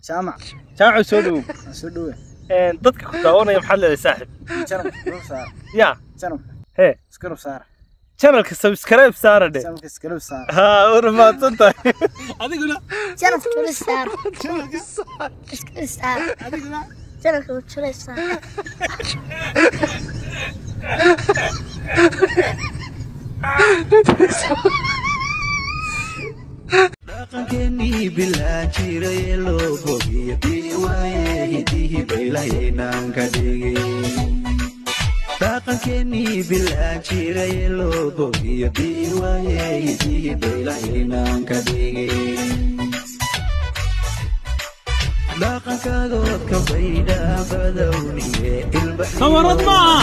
جامع سودو سودو dadka ku daawanaya maxaad leedahay saaxib channel saar ya channel hee iskaro saar channelka subscribe saara de channelka iskaro saar ha warmaadsan tahay adiguna channelka iskaro saar iskaro saar adiguna channelka iskaro saar dhaqankeenii bilaa jiray loo bogiyo biwaaye hidihii baylahaynaan ka dhigin dhaqankeenii bilaa jiray loo bogiyo biwaaye hidihii baylahaynaan ka dhigin dhaqankadood ka baydha badowniye sawarad maaha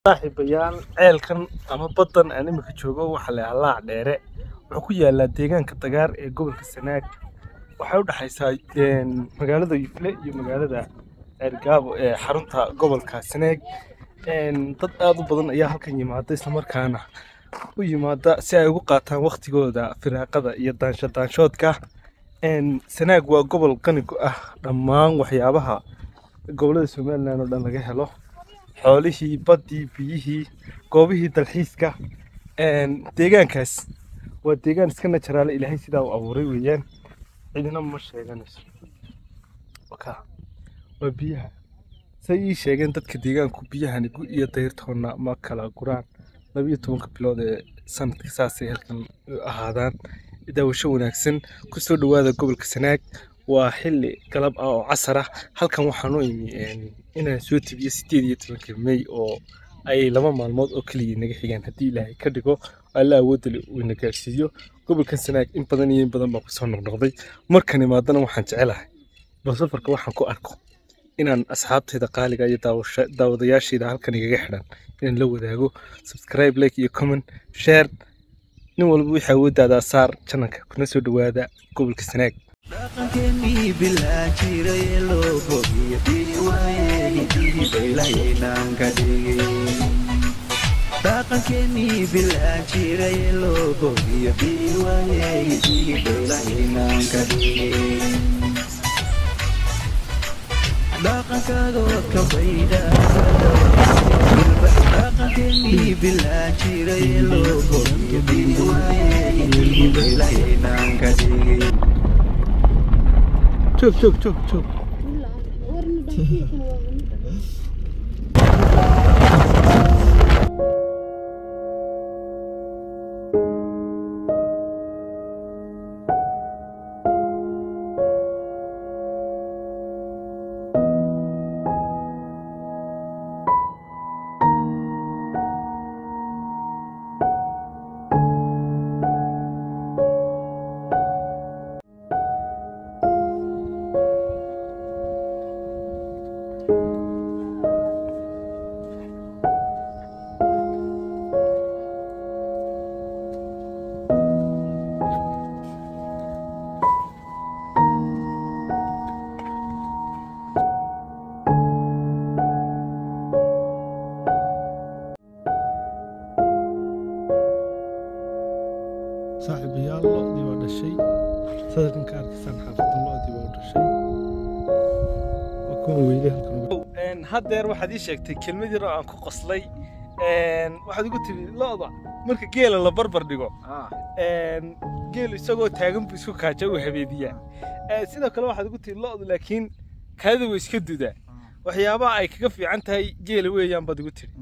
saaxiibayaal ceelkan ama badan aan imika joogo waxa la yaalaa dheere wuxuu ku yaalaa deegaanka dagaar ee gobolka Sanaag waxay u dhaxaysaa magaalada Yufle iyo magaalada Ergaabo ee xarunta gobolka Sanaag dad aad u badan ayaa halkan yimaada isla markaana u yimaada si ay ugu qaataan waqtigooda firaaqada iyo daanshoodka Sanaag waa gobol qani ku ah dhammaan waxyaabaha gobolada Soomaaliland oo dhan laga helo xoolihii badii biyihii goobihii dalxiiska deegaankaas waa deegaan iska natural ilaahay sidaa u abuuray weeyaan cidina ma sheeganayso waa biyaha say ii sheegeen dadka deegaanku biyahani gu iyo dayrtoona ma kala guraan 12 bilood ee sanadka saasay halkan ahaadaan daawasho wanaagsan ku soo dhawaada gobolka Sanaag waa xilli galab ah oo casar ah halkan waxaan u imi inaan soo tibiyo 18 May oo ay 2 maalmood oo kaliya naga xigaan hadii Ilaahay ka dhigo alla awood leh uu naga gaarsiiyo gobolka Sanaag in badan baa ku soo noqnoqday markan imaadana waxaan jecelahay safarka waxaan ku arko inaan asxaabteeda qaaliga iyo daawadayaasheeda halkan igaga xidhan inaan la wadaago subscribe like iyo comment share nin walba waxa uu daadaa saar channelka kuna soo dhawaada gobolka Sanaag dhaqankeenii bilaa jiray loo bogiyo biwaaye hidihii baylahaynaan ka dhigin dhaqankeenii bilaa jiray loo bogiyo biwaaye hidihii baylahaynaan ka dhigin dhaqankadood ka baydha dhaqankeenii bilaa jiray loo bogiyo biwaaye hidihii baylahaynaan ka dhigin شوف صاحبيال لودي ولا شيء صدقن كاركسان حافظ لودي ولا شيء وكون ويلي halkan hadeer waxaad ii sheegtay kelmad yar oo aan ku qoslay waxaad igu tiri looda marka geela la barbar dhigo geel isagoo taagan buu isku kaaja u habeediyaa sidoo kale waxaad igu tiri looda laakiin kaada way iska dudaa waxyaabaha ay kaga fiican tahay geela weeyaan baad igu tiri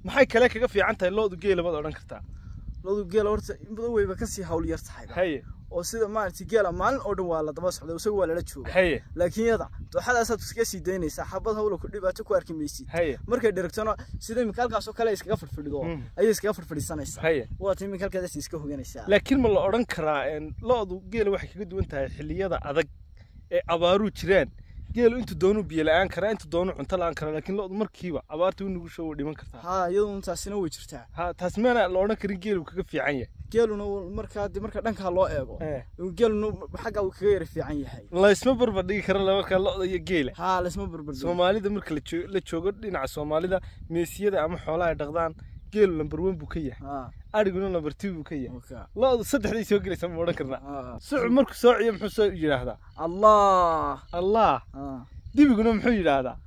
maxay kale kaga fiican tahay loodu geela baad odhan kartaa loodu geela horta in badan weyba ka sii hawl yar tahay haye oo sida maartay geela maalin oo dhan waa la daba socday isagu waa la jooga haye laakiin yada dooxadaas aad iska sii daynaysaa xabad hawl ku dhibaato ku arki maysid haye markay dhiragtano sida imikaalkaas oo kale iskaga fadhido ay iskaga fadhiisanaysaa haye waa tii imikaalkaas iska hoganaysaa laakiin ma la oran karaa loodu geela waxay kaga duwan tahay xilliyada adag ee abaaru jiraan geelu intu doonu biyo la'aan kara intu doonu cunto la'aan kara laakiin loodu markiiba abaarta uu nugu soo dhiman kartaa ha iyadoo taasina way jirtaa ha taas meena la oran karin geelu kaga fiican yahay geeluna marka dhanka loo eego geeluna xagga uu kaga yar fiican yahay la isma barbar dhigi kara marka looda iyo geela ha la isma barbar Soomaalida marka la joogo dhinaca Soomaalida meesiyada ama xoolaha ay dhaqdaan geelu number 1 buu ka yahay ariguna number 2 buu ka yahay loodu saddexdii soo galaysa ma oran karnaa suuc markuu soo ciyo muxuu soo yiraahdaa allah dibiguna muxuu yiraahdaa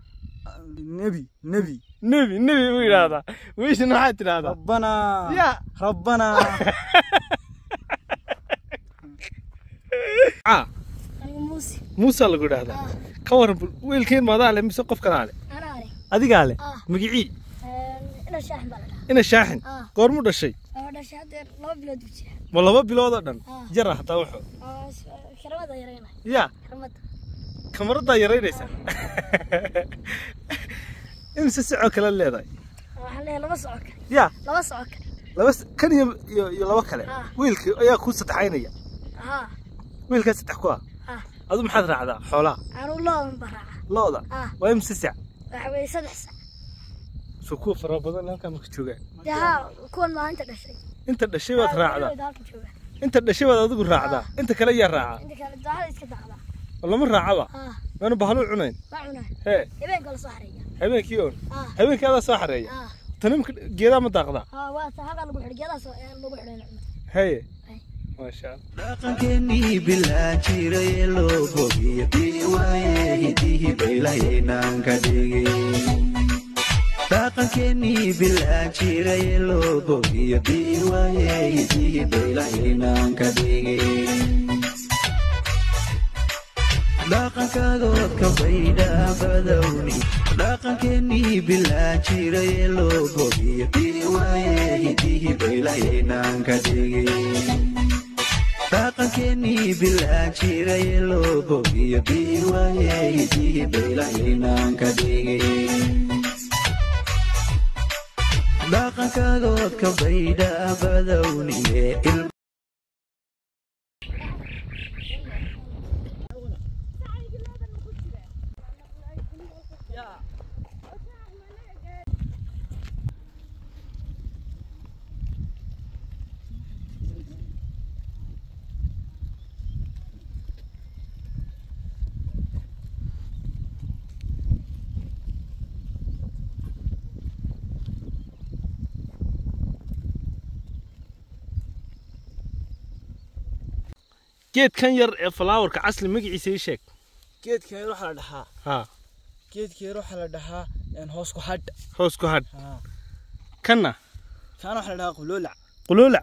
نبي ويرادا ويش نحات هذا ربنا موسى اللي قول هذا كورن ويلكين ما ذا لم يسقف كناله أدي قاله مقعي إنا شاحن قرمو ده شيء والله ما بلود ده جرح توحو يا كمرة دايرين ليس إمس الساعة كلا اللي ذا حلي لبس عكر يا لبس كان يلوكله ويلك يا كوسة عينيا ويلك ستحكوا هذا محضر هذا حولا أنا الله من برا لا وإمس الساعة حوالي 7 ساعات سكوف رابضان لا كان مكتوجة يا كون ما أنت دشي أنت الشيء وتراعى أنت الشيء وتقول راعى أنت كلا يا راعى أنت كلا ده إسكت راعى والله من راعى أنا بحلو عنين هي يبين كل صحرية هبين كيون هبين كذا صحرية تنم جيدا متاخذة وهذا اللي بحر جيدا اللي بحر هي ما شاء الله لقنكني بالعشيرة لو بيبي ويهديه بيلاينا كديجي لقنكني بالعشيرة لو بيبي ويهديه بيلاينا كديجي dhaqankaagood ka bayda badawni dhaqankeenii bilaa jiray loo bogiyo bii waaye hidihi baylaynaan ka dhigin dhaqankeenii bilaa jiray loo bogiyo bii waaye hidihi baylaynaan ka dhigin dhaqankaagood ka bayda badawni جيت كان ير فلاور كعسل مقعي سيشك جيت كان يروح على دحا جيت كان يروح على دحا يعني هوسكو حد كنا كان واحد لها قلولع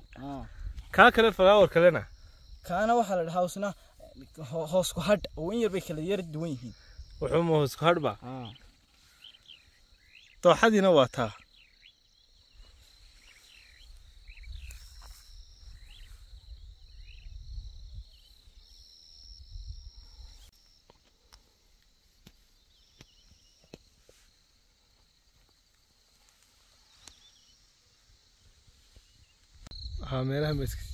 كاكل فلاور كلنا كان واحد لها وسنا هوسكو حد وين يربي كلا يرد وين وحوم هوسكو حد با تو حد ينواتها मेरा हम इसकी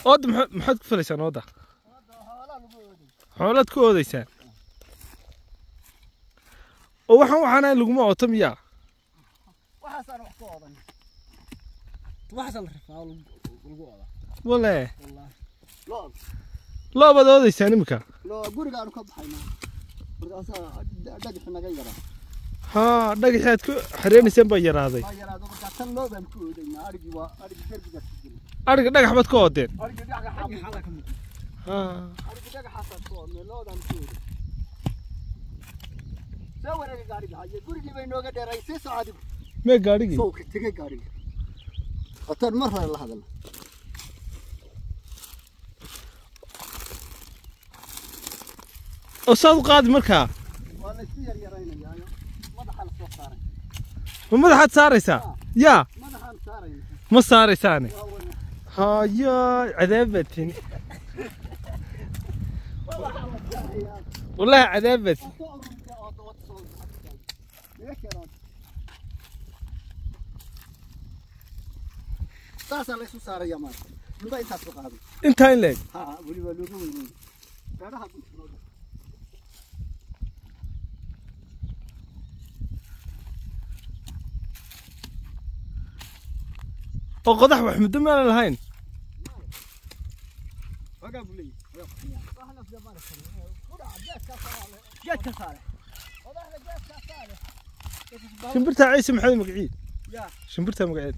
أود محد كفليسان أودا حولات كوديسان وحنا لقمة أوتميا والله لا بدو ديسان مكا لا قرق أنا كبحينا دقيق نغيره ها دقيق حياتك حريني سنبا يراضي أرجع دقيق حبت كودين ها ما قاري فوق تجي قاري أتر مرة الله هذا أستاذ قادم مركا وماذا حد صار يسا يا ما صار يساني هاي عذابتني والله عذابتي ساسا ليسو صار يا مان من باي تاسو قادي انت وين لك ها ولي ولي ولي كذا وقضح وحمد ما لهين وقع بولي احنا في زمان جات كساره شنبرتها عيسى محمد مقعيد يا شنبرتها مقعيد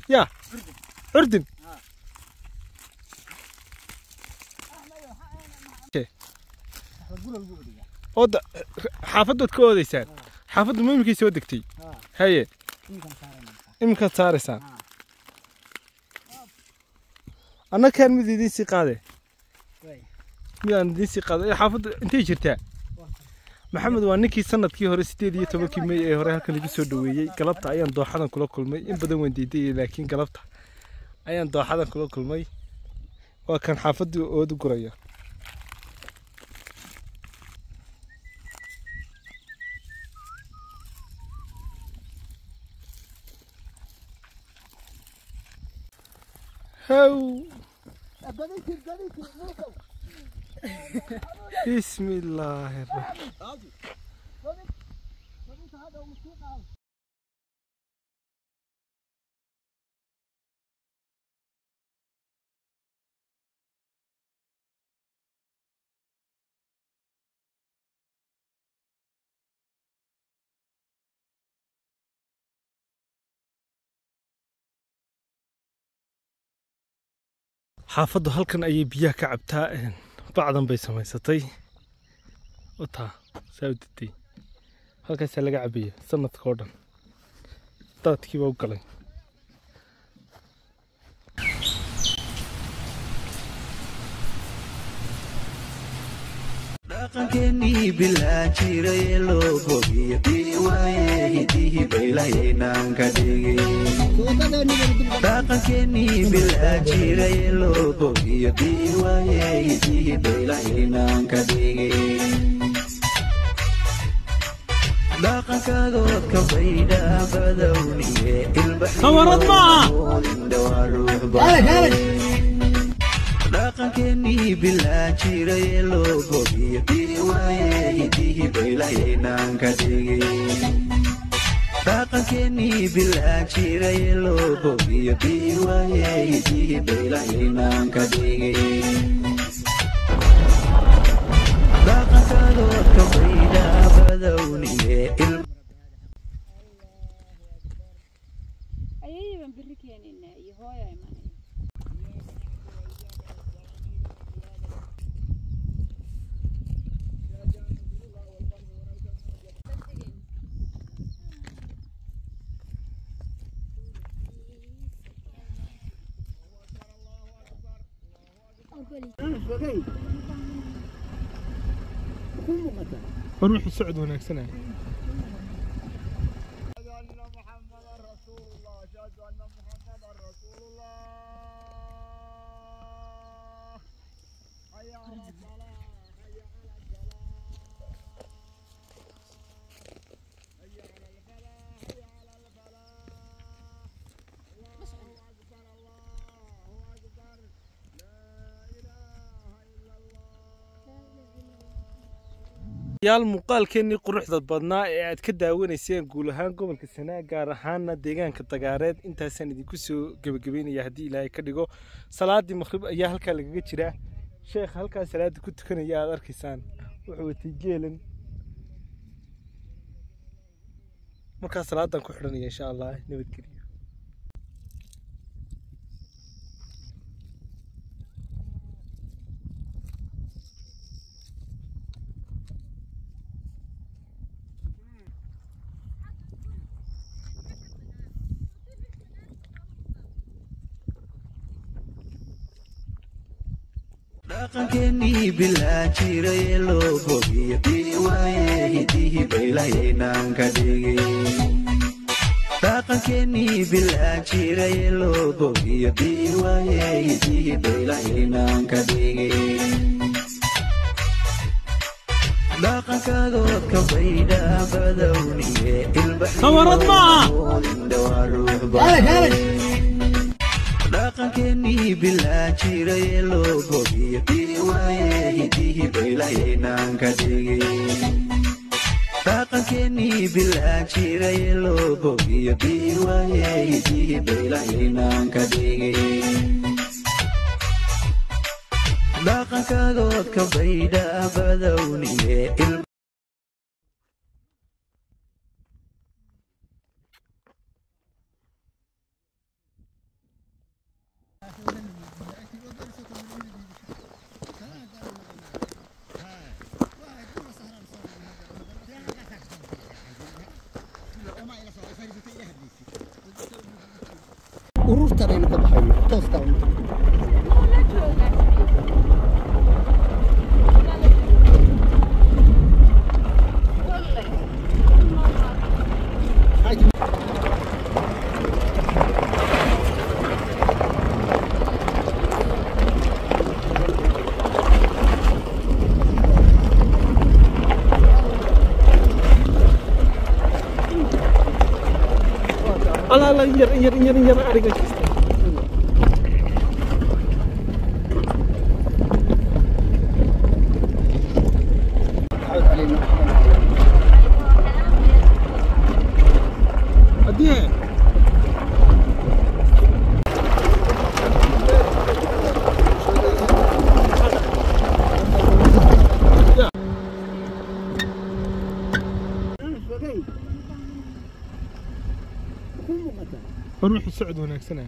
يا أردن أود حافظت كوديسان حافظت ما يمكن يسوي دكتي هي يمكن صارسان أنا كان مدي دي سقادة ميان دي سقادة حافظ أنت جرتها محمد وانكي سندكii hore 18 May ee hore halkan lagu soo dhaweeyay galabta ayaan dooxadan kula kulmay in badan waan diiday laakiin galabta ayaan dooxadan kula kulmay waa kan xaafadii oo guraya هاو بسم الله الرحمن حافظوا halkan ayay biyaha ka cabtaa bacdan bay samaysatay wata saawditay halkaas laga cabiyo sanadka oo dhan dadkii waa u galay dhaqankeennii bilaa jiray loo bogiyo diiwaaye hidihi baylahaynaan ka dhigay dhaqankeennii bilaa jiray loo bogiyo diiwaaye hidihi baylahaynaan ka dhigay dhaqankadood ka baydha badowniye ilbaxawarad maaha dhaqankeennii bilaa jiray loo bogiyo diiwaaye hidihi baylahaynaan ka dhigay dhaqankeennii bilaa jiray loo bogiyo diiwaaye hidihi baylahaynaan ka dhigay dhaqankadood ka baydha badowniye ayayaban biri keenina iyo hooya imanaya وروح السعد وناكسنا yaal muuqaalkeennii quruxda badnaa ee aad ka daawanayseen guul ahaan gobolka Sanaag gaar ahaanna deegaanka Dagaareed intaasaan idinku soo gabagabeynaya haddii Ilaahay ka dhigo salaadii maghrib ayaa halkaa lagaga jiraa sheekh halkaa salaada ku tukanaya aad arkaysaan wuxuu watay geelan markaa salaadan ku xidhanaya insha Allah nabadgelyo dhaqankeennii bilaa jiray loo bogiyo diiwaaye hidihi baylahaynaan ka dhigay dhaqankeenii bilaa jiray loo bogiyo bii waaye hidihii baylahaynaan ka dhigay dhaqankaagood ka baydha badowniye kamarad maaha dhaqankeenii bilaa jiray loo bogiyo bii waaye hidihii baylahaynaan ka dhigay dhaqankeenii bilaa jiray loo bogiyo bii waaye hidihii baylahaynaan ka dhigay dhaqankaagood ka baydha badowniye ururtanaynu ka baxayno tooska الله ينجر أرجع روح السعد وناكسنا